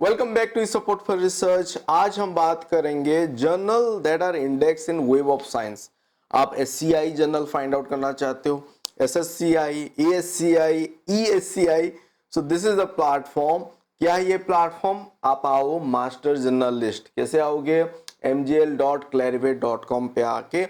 Welcome back to support for research. आज हम बात करेंगे journal that are index in web of science. आप SCI जर्नल फाइंड आउट करना चाहते हो, SSCI, ASCI, ESCI, so this is the platform. क्या है ये प्लेटफॉर्म? आप आओ मास्टर जर्नल लिस्ट। कैसे आओगे? mgl.clarivate.com पे आके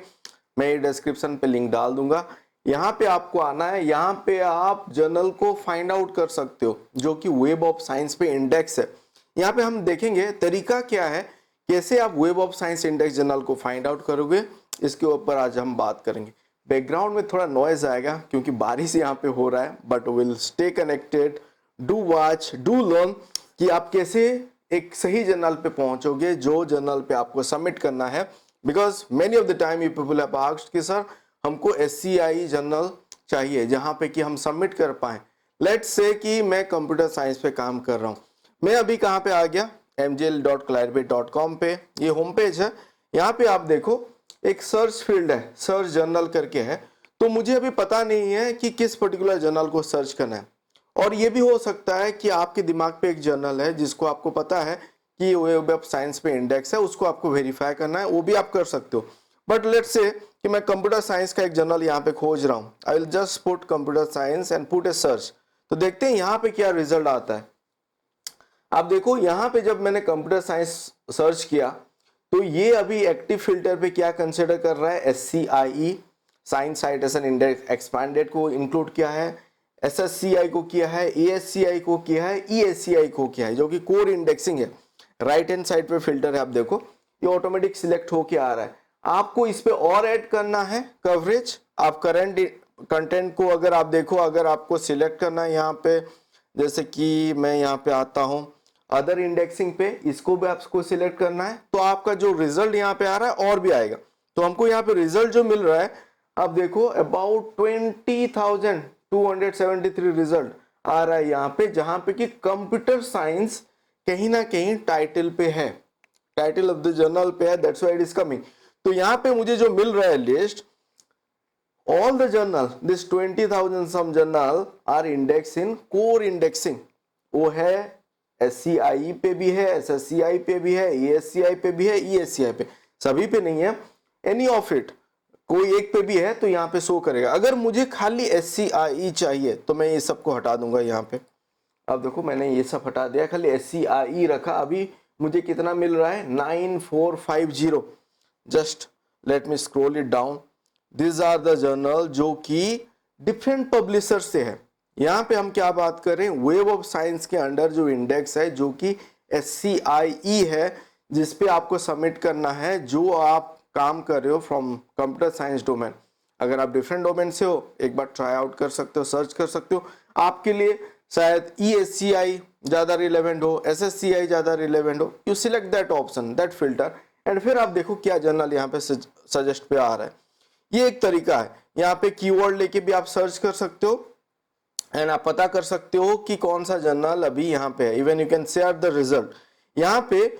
मैं डिस्क्रिप्शन पे लिंक डाल दूंगा, यहाँ पे आपको आना है। यहाँ पे आप जर्नल को फाइंड आउट कर सकते हो जो कि वेब ऑफ साइंस पे इंडेक्स है। यहाँ पे हम देखेंगे तरीका क्या है, कैसे आप web of science index journal को फाइंड आउट करोगे, इसके ऊपर आज हम बात करेंगे। बैकग्राउंड में थोड़ा नॉइज आएगा क्योंकि बारिश यहाँ पे हो रहा है, but will stay connected, do watch, do learn कि आप कैसे एक सही जर्नल पे पहुंचोगे जो जर्नल पे आपको सबमिट करना है। Because many of the time you people have asked कि सर हमको SCI जर्नल चाहिए जहाँ पे कि हम सबमिट कर पाए। लेट्स से कि मैं कंप्यूटर साइंस पे काम कर रहा हूँ, मैं अभी कहाँ पे आ गया? mgl.clarivate.com पे, ये होम पेज है। यहाँ पे आप देखो एक सर्च फील्ड है, सर्च जर्नल करके है। तो मुझे अभी पता नहीं है कि किस पर्टिकुलर जर्नल को सर्च करना है, और ये भी हो सकता है कि आपके दिमाग पे एक जर्नल है जिसको आपको पता है कि वेब ऑफ साइंस पे इंडेक्स है, उसको आपको वेरीफाई करना है, वो भी आप कर सकते हो। बट लेट्स से कि मैं कंप्यूटर साइंस का एक जर्नल यहाँ पे खोज रहा हूँ। I will just put computer science and put A search. तो देखते हैं यहाँ पे क्या रिजल्ट आता है। आप देखो यहाँ पे जब मैंने कंप्यूटर साइंस सर्च किया तो ये अभी एक्टिव फिल्टर पे क्या कंसिडर कर रहा है? SCIE science citation index expanded को इंक्लूड किया है, SSCI को किया है, ASCI को किया है, ESCI को किया है, जो कि कोर इंडेक्सिंग है। राइट हैंड साइड पे फिल्टर है, आप देखो ये ऑटोमेटिक सिलेक्ट होके आ रहा है। आपको इस पे और ऐड करना है कवरेज। आप करंट कंटेंट को अगर आप देखो, अगर आपको सिलेक्ट करना है यहाँ पे, जैसे कि मैं यहाँ पे आता हूँ अदर इंडेक्सिंग पे, इसको भी आपको सिलेक्ट करना है, तो आपका जो रिजल्ट यहाँ पे आ रहा है और भी आएगा। तो हमको यहाँ पे रिजल्ट जो मिल रहा है, आप देखो अबाउट 20,273 रिजल्ट आ रहा है यहाँ पे, जहां पे कि कंप्यूटर साइंस कहीं ना कहीं टाइटल पे है, टाइटल ऑफ द जर्नल पे है, that's why it is coming. तो यहाँ पे मुझे जो मिल रहा है list, all the journal, this 20,000 some journal are indexed in core indexing। वो है SCI पे भी है, SSCI पे भी है, ASCI पे भी है, ESCI पे, सभी पे नहीं है, any of it, कोई एक पे भी है तो यहाँ पे शो करेगा। अगर मुझे खाली SCI चाहिए तो मैं ये सबको हटा दूंगा यहाँ पे। अब देखो मैंने ये सब हटा दिया, खाली SCI रखा। अभी मुझे कितना मिल रहा है? 9450। Just let me scroll it down. This are the journal जो कि डिफरेंट पब्लिशर से है। यहाँ पे हम क्या बात कर रहे हैं? वेब ऑफ साइंस के अंडर जो इंडेक्स है जो कि SCIE है, जिसपे आपको सबमिट करना है जो आप काम कर रहे हो फ्रॉम कंप्यूटर साइंस डोमेन। अगर आप डिफरेंट डोमेन से हो, एक बार ट्राई आउट कर सकते हो, सर्च कर सकते हो। आपके लिए शायद ESCI ज़्यादा रिलेवेंट हो, SSCI ज़्यादा रिलेवेंट हो, you select that option, that filter, and फिर आप देखो क्या जर्नल यहाँ पे सजेस्ट पे आ रहा है। ये एक तरीका है। यहाँ पे कीवर्ड लेके भी आप सर्च कर सकते हो एंड आप पता कर सकते हो कि कौन सा जर्नल अभी यहाँ पे है। Even you can share the result. यहाँ पे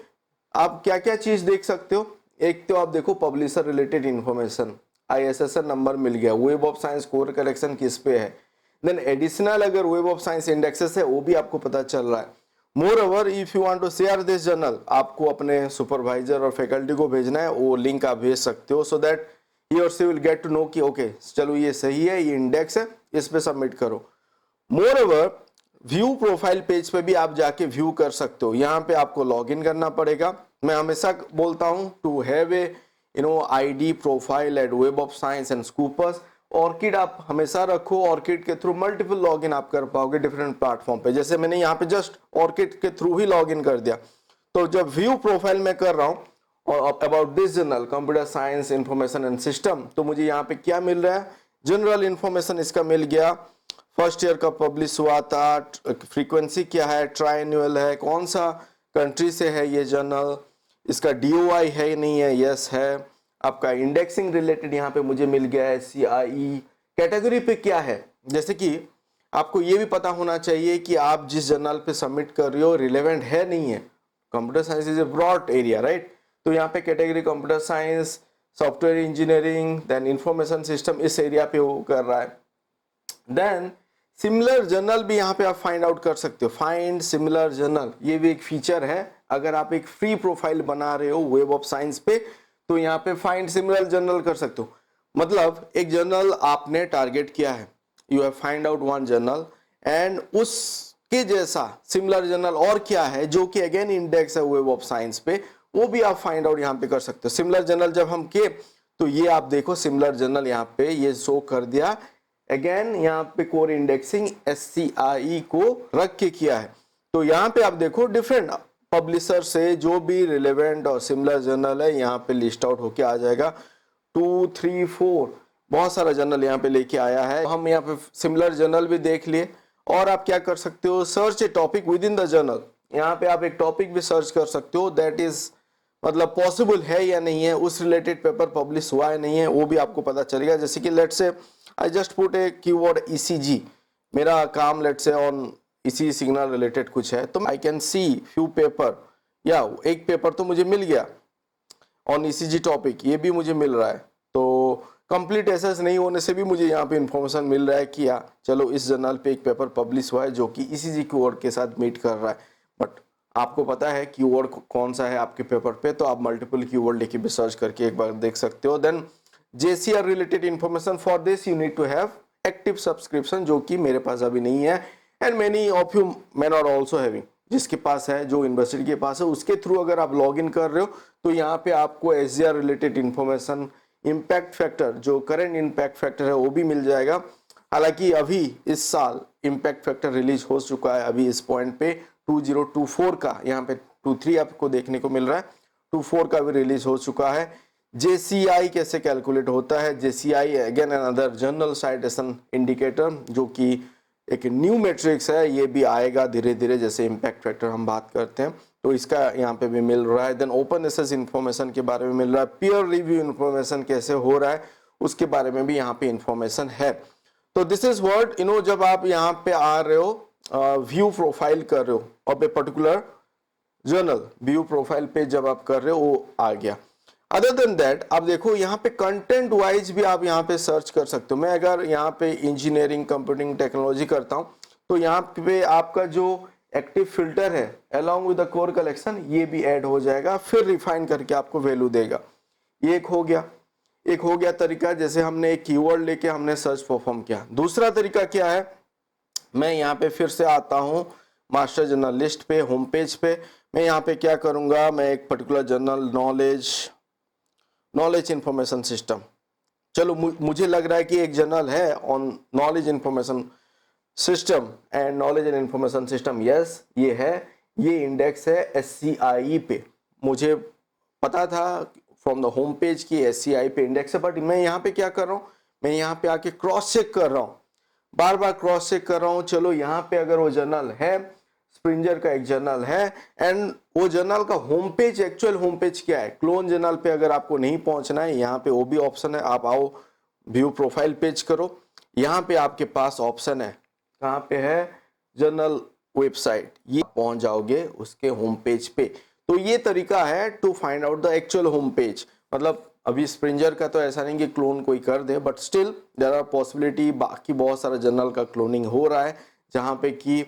आप क्या क्या चीज देख सकते हो? एक तो आप देखो publisher related information, ISSN number मिल गया, web of science core collection किस पे है, देन एडिशनल अगर वेब ऑफ साइंस इंडेक्सेस है वो भी आपको पता चल रहा है। More if you want to share this journal, आपको अपने सुपरवाइजर और फैकल्टी को भेजना है, वो लिंक आप भेज सकते हो, so that he or she will get to know कि ओके चलो ये सही है, ये इंडेक्स है, इस पे सबमिट करो। More over view profile page पे भी आप जाके व्यू कर सकते हो। यहाँ पे आपको लॉग इन करना पड़ेगा। मैं हमेशा बोलता हूँ to have a ID profile at web of science and Scopus. ORCID आप हमेशा रखो, ऑर्किड के थ्रू मल्टीपल लॉग इन आप कर पाओगे डिफरेंट प्लेटफॉर्म पे। जैसे मैंने यहाँ पे जस्ट ऑर्किड के थ्रू ही लॉग इन कर दिया। तो जब व्यू प्रोफाइल में कर रहा हूँ और about this journal computer science information and system, तो मुझे यहाँ पे क्या मिल रहा है? जनरल इंफॉर्मेशन इसका मिल गया, फर्स्ट ईयर का पब्लिश हुआ था, फ्रीक्वेंसी क्या है, ट्राई एनुअल है, कौन सा कंट्री से है ये जर्नल, इसका DOI है नहीं है, यस है। आपका इंडेक्सिंग रिलेटेड यहाँ पे मुझे मिल गया है, SCIE कैटेगरी पे क्या है। जैसे कि आपको ये भी पता होना चाहिए कि आप जिस जर्नल पे सबमिट कर रहे हो रिलेवेंट है नहीं है। Computer science is a broad area, right? तो यहाँ पे category computer science, software engineering, then information system, इस एरिया पे वो कर रहा है। देन सिमिलर जर्नल भी यहाँ पे आप फाइंड आउट कर सकते हो, फाइंड सिमिलर जर्नल, ये भी एक फीचर है। अगर आप एक फ्री प्रोफाइल बना रहे हो वेब ऑफ साइंस पे तो यहाँ पे फाइंड सिमिलर जर्नल कर सकते हो। मतलब एक जर्नल आपने टारगेट किया है, you have find out one journal and उसके जैसा सिमिलर जर्नल और क्या है जो कि अगेन इंडेक्स है वेब ऑफ साइंस पे, वो भी आप फाइंड आउट यहाँ पे कर सकते हो। सिमिलर जर्नल जब हम किए तो ये आप देखो सिमिलर जर्नल यहाँ पे ये शो कर दिया। अगेन यहाँ पे कोर इंडेक्सिंग SCI को रख के किया है। तो यहाँ पे आप देखो डिफरेंट पब्लिशर से जो भी रिलेवेंट और सिमिलर जर्नल है यहाँ पे लिस्ट आउट होके आ जाएगा। 2, 3, 4 बहुत सारा जर्नल यहाँ पे लेके आया है। हम यहाँ पे सिमिलर जर्नल भी देख लिए। और आप क्या कर सकते हो, search A topic with in the journal. यहाँ पे आप एक टॉपिक भी सर्च कर सकते हो, दैट इज मतलब पॉसिबल है या नहीं है, उस रिलेटेड पेपर पब्लिश हुआ है नहीं है वो भी आपको पता चलेगा। जैसे कि let's say I just put A keyword ECG, मेरा काम let's say on ECG signal related कुछ है, तो I can see few paper, या एक पेपर तो मुझे मिल गया ऑन ECG टॉपिक, ये भी मुझे मिल रहा है। तो कंप्लीट एसेस नहीं होने से भी मुझे यहाँ पे इंफॉर्मेशन मिल रहा है कि या चलो इस जर्नल पे एक पेपर पब्लिश हुआ है जो कि ECG कीवर्ड के साथ मीट कर रहा है। बट आपको पता है कीवर्ड कौन सा है आपके पेपर पे, तो आप मल्टीपल कीवर्ड लेके भी सर्च करके एक बार देख सकते हो। Then JCR related information, for this you need to have active subscription, जो कि मेरे पास अभी नहीं है and many of you man are also having. जिसके पास है, जो यूनिवर्सिटी के पास है, उसके थ्रू अगर आप लॉग इन कर रहे हो तो यहाँ पे आपको SGR related information, impact factor, जो करंट इम्पैक्ट फैक्टर है वो भी मिल जाएगा। हालांकि अभी इस साल इम्पैक्ट फैक्टर रिलीज हो चुका है, अभी इस पॉइंट पे 2024 का, यहाँ पे 23 आपको देखने को मिल रहा है, 24 का भी रिलीज हो चुका है। JCI कैसे कैलकुलेट होता है, JCI again another general citation indicator, जो कि एक न्यू मैट्रिक्स है, ये भी आएगा धीरे धीरे जैसे इम्पैक्ट फैक्टर हम बात करते हैं, तो इसका यहाँ पे भी मिल रहा है। देन ओपन एसेस इंफॉर्मेशन के बारे में मिल रहा है, पीयर रिव्यू इंफॉर्मेशन कैसे हो रहा है उसके बारे में भी यहाँ पे इंफॉर्मेशन है। तो दिस इज व्हाट जब आप यहाँ पे आ रहे हो, व्यू प्रोफाइल कर रहे हो और पे पर्टिकुलर जर्नल व्यू प्रोफाइल पे जब आप कर रहे हो वो आ गया। अदर देन दैट आप देखो यहाँ पे कंटेंट वाइज भी आप यहाँ पे सर्च कर सकते हो। मैं अगर यहाँ पे इंजीनियरिंग कंप्यूटिंग टेक्नोलॉजी करता हूँ तो यहाँ पे आपका जो एक्टिव फिल्टर है along with the core collection ये भी ऐड हो जाएगा, फिर रिफाइन करके आपको वैल्यू देगा। ये एक हो गया तरीका, जैसे हमने एक कीवर्ड लेके हमने सर्च परफॉर्म किया। दूसरा तरीका क्या है, मैं यहाँ पे फिर से आता हूँ मास्टर जर्नल लिस्ट पे, होम पेज पे। मैं यहाँ पे क्या करूँगा, मैं एक particular general knowledge information system, चलो मुझे लग रहा है कि एक जर्नल है on knowledge information system and knowledge and information system, yes ये है, ये इंडेक्स है SCI पे। मुझे पता था फ्रॉम द होम पेज की SCI पे इंडेक्स है, बट मैं यहाँ पे क्या कर रहा हूँ, मैं यहाँ पे आके क्रॉस चेक कर रहा हूँ, बार बार क्रॉस चेक कर रहा हूँ। चलो यहाँ पे अगर वो जर्नल है, स्प्रिंजर का एक जर्नल है एंड वो जर्नल का home page, actual home page क्या है, क्लोन जर्नल पे अगर आपको नहीं पहुंचना है, यहाँ पे वो भी ऑप्शन है, आप आओ व्यू प्रोफाइल पेज करो, यहाँ पे आपके पास ऑप्शन है, कहाँ पे है, जर्नल वेबसाइट, ये पहुंच जाओगे उसके होम पेज पे। तो ये तरीका है to find out the actual home page. मतलब अभी स्प्रिंजर का तो ऐसा नहीं कि क्लोन कोई कर दे, but still there are possibility, बाकी बहुत सारा जर्नल का क्लोनिंग हो रहा है, जहाँ पे कि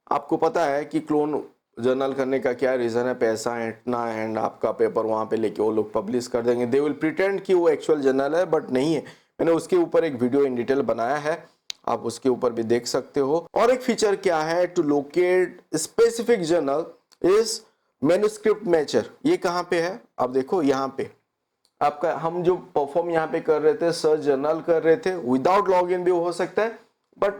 आपको पता है कि क्लोन जर्नल करने का क्या रीज़न है, पैसा इतना एंड आपका पेपर वहाँ पे लेके वो लोग पब्लिश कर देंगे, दे विल प्रिटेंड कि वो एक्चुअल जर्नल है, बट नहीं है। मैंने उसके ऊपर एक वीडियो इन डिटेल बनाया है, आप उसके ऊपर भी देख सकते हो। और एक फीचर क्या है, to locate specific journal is manuscript matcher. ये कहाँ पे है, आप देखो यहाँ पे आपका, हम जो परफॉर्म यहाँ पे कर रहे थे, सर्च जर्नल कर रहे थे, विदाउट लॉगिन भी हो सकता है, बट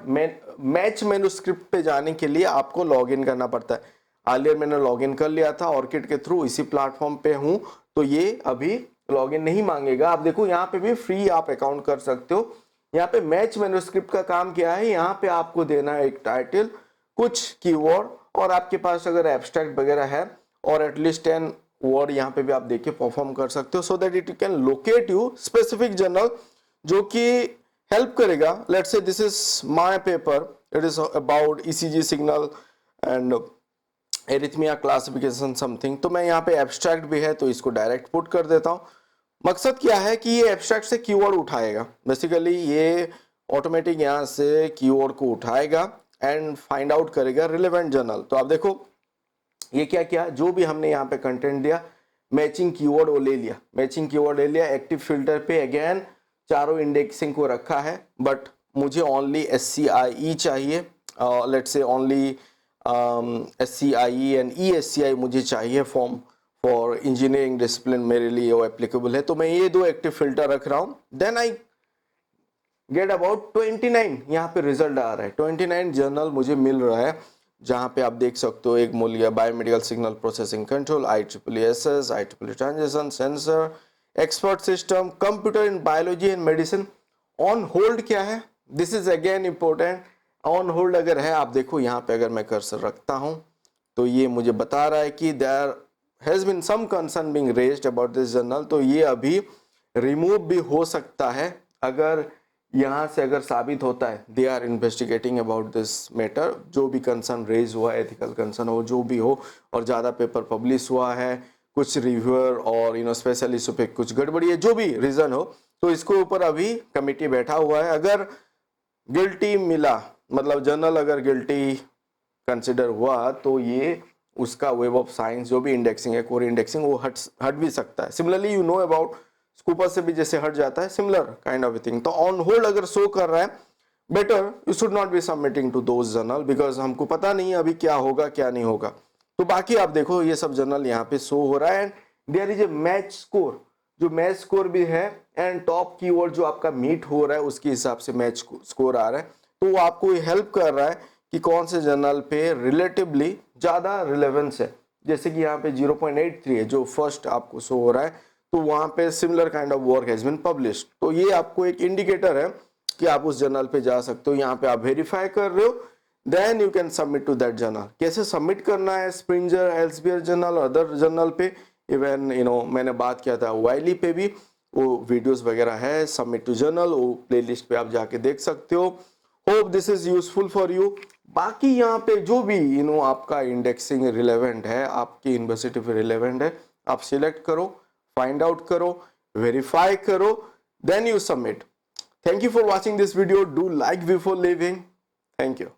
मैच मैन्युस्क्रिप्ट पे जाने के लिए आपको लॉगिन करना पड़ता है। आलियर मैंने लॉगिन कर लिया था ऑर्किड के थ्रू, इसी प्लेटफॉर्म पे हूँ, तो ये अभी लॉगिन नहीं मांगेगा। आप देखो यहाँ पे भी फ्री आप अकाउंट कर सकते हो। यहाँ पे मैच मैन्युस्क्रिप्ट का काम क्या है, यहाँ पे आपको देना है एक टाइटल, कुछ कीवर्ड, और आपके पास अगर एब्स्ट्रैक्ट वगैरह है और एटलीस्ट 10 वर्ड यहाँ पे भी आप देखिए परफॉर्म कर सकते हो, so that it can locate you specific journal जो कि हेल्प करेगा। Let's say this is my paper, it is about ECG signal and arrhythmia classification something, तो मैं यहाँ पे एब्स्ट्रैक्ट भी है तो इसको डायरेक्ट पुट कर देता हूँ। मकसद क्या है कि ये एब्स्ट्रैक्ट से कीवर्ड उठाएगा, बेसिकली ये ऑटोमेटिक यहाँ से कीवर्ड को उठाएगा एंड फाइंड आउट करेगा रिलेवेंट जर्नल। तो आप देखो ये क्या किया, जो भी हमने यहाँ पे कंटेंट दिया मैचिंग कीवर्ड वो ले लिया, मैचिंग कीवर्ड ले लिया। एक्टिव फिल्टर पे अगेन चारों इंडेक्सिंग को रखा है, बट मुझे ओनली SCIE चाहिए, let's say only SCIE and ESCI मुझे चाहिए फॉर्म फॉर इंजीनियरिंग डिसिप्लिन, मेरे लिए वो एप्लीकेबल है। तो मैं ये दो एक्टिव फिल्टर रख रहा हूँ। देन आई गेट अबाउट 29 यहाँ पे रिजल्ट आ रहा है, 29 जर्नल मुझे मिल रहा है, जहाँ पे आप देख सकते हो एक मूल गया biomedical signal processing control, IEEE IEEE transition sensor, expert system, computer in biology and medicine. On hold क्या है, this is again important. On hold अगर है, आप देखो यहाँ पे अगर मैं कर्सर रखता हूँ तो ये मुझे बता रहा है कि there has been some concern being raised about this journal. तो ये अभी रिमूव भी हो सकता है अगर यहाँ से अगर साबित होता है they are investigating about this matter, जो भी कंसर्न रेज हुआ, एथिकल कंसर्न हो, जो भी हो, और ज़्यादा पेपर पब्लिश हुआ है, कुछ रिव्यूअर और स्पेशलिस्ट पे कुछ गड़बड़ी है, जो भी रीज़न हो, तो इसके ऊपर अभी कमिटी बैठा हुआ है। अगर गिल्टी मिला, मतलब जर्नल अगर गिल्टी कंसिडर हुआ, तो ये उसका वेब ऑफ साइंस जो भी इंडेक्सिंग है, कोर इंडेक्सिंग, वो हट भी सकता है। Similarly you know about Scopus से भी जैसे हट जाता है, सिमिलर काइंड ऑफ थिंग। तो ऑन होल्ड अगर शो कर रहा है, better you should not be submitting to those journal, because हमको पता नहीं है अभी क्या होगा क्या नहीं होगा। तो बाकी आप देखो ये सब जर्नल यहाँ पे शो हो रहा है and there is a match score, जो मैच स्कोर भी है एंड टॉप कीवर्ड जो आपका मीट हो रहा है उसके हिसाब से मैच स्कोर आ रहा है। तो वो आपको हेल्प कर रहा है कि कौन से जर्नल पे रिलेटिवली ज़्यादा रिलेवेंस है। जैसे कि यहाँ पे 0.83 है जो फर्स्ट आपको शो हो रहा है, तो वहाँ पे similar kind of work has been published. तो ये आपको एक इंडिकेटर है कि आप उस जर्नल पे जा सकते हो। यहाँ पे आप वेरीफाई कर रहे हो, then you can submit to that journal. कैसे सबमिट करना है स्प्रिंगर, एल्सेवियर जर्नल और अदर जर्नल पे, इवन मैंने बात किया था वाइली पे भी, वो वीडियोस वगैरह है सबमिट टू जर्नल, वो प्लेलिस्ट पे आप जाके देख सकते हो। Hope this is useful for you. बाकी यहाँ पे जो भी आपका इंडेक्सिंग रिलेवेंट है, आपकी यूनिवर्सिटी पे रिलेवेंट है, आप सिलेक्ट करो, फाइंड आउट करो, वेरीफाई करो, then you submit. Thank you for watching this video. Do like before leaving. Thank you.